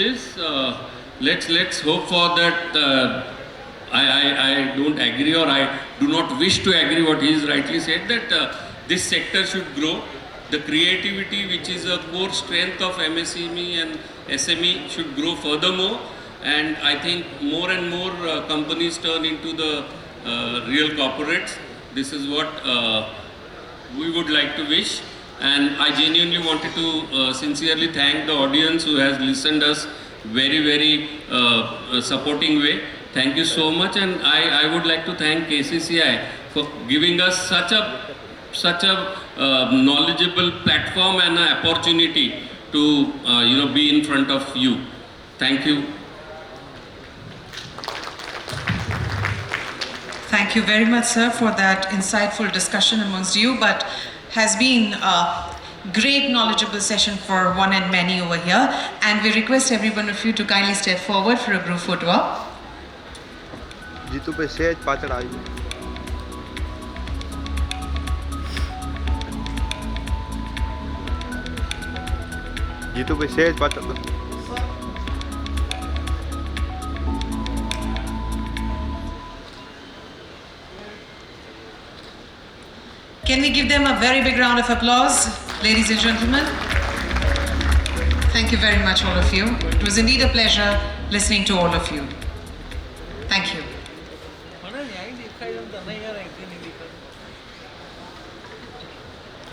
This let's hope for that. I don't agree, or I do not wish to agree what he is rightly said, that this sector should grow. The creativity, which is a core strength of MSME and SME, should grow furthermore. And I think more and more companies turn into the real corporates. This is what we would like to wish. And I genuinely wanted to sincerely thank the audience who has listened us very supporting way. Thank you so much, and I would like to thank KCCI for giving us such a knowledgeable platform and an opportunity to be in front of you. Thank you. Thank you very much, sir, for that insightful discussion amongst you. But has been a great knowledgeable session for one and many over here, and we request every one of you to kindly step forward for a group photo. Jitu ભાઈ સહેજ પાછળ આવી જીતુ ભાઈ સહેજ પાછળ Can we give them a very big round of applause, ladies and gentlemen? Thank you very much, all of you. It was indeed a pleasure listening to all of you. Thank you.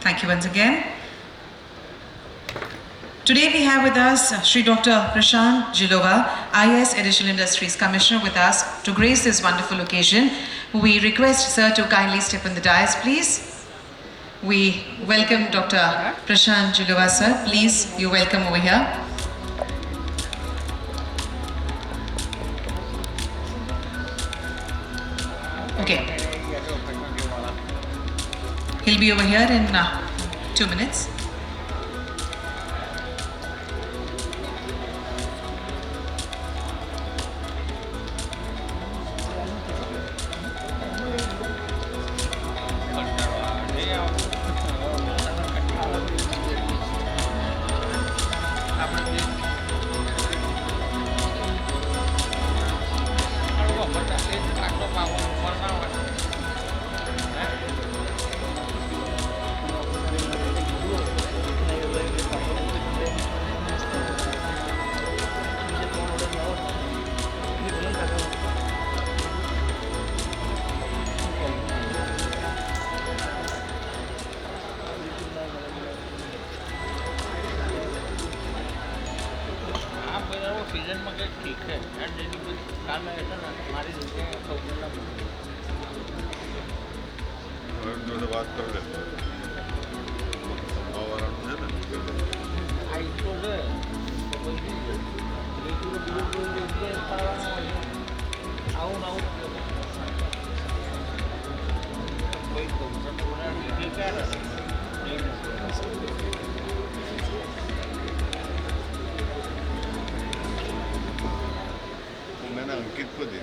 Thank you once again. Today we have with us Shri Dr. Prashant Jilova, IAS Additional Industries Commissioner, with us to grace this wonderful occasion. We request sir to kindly step on the dais, please. We welcome Dr. Prashant Jilova, sir. Please, you're welcome over here. Okay. He'll be over here in 2 minutes. Season में क्या ठीक है and daily काम में ऐसा ना हमारी जगह प्रॉब्लम જોડે વાત કરી લેતો સંભાવવાનું છે ને आई तो है तो कोई आओ ना कोई तो बड़ा ठीक है मैंने अंकित को दी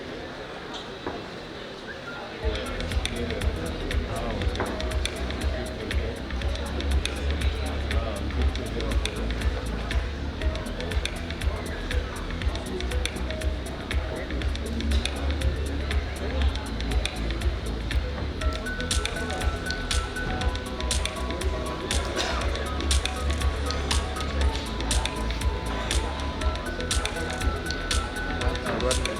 What?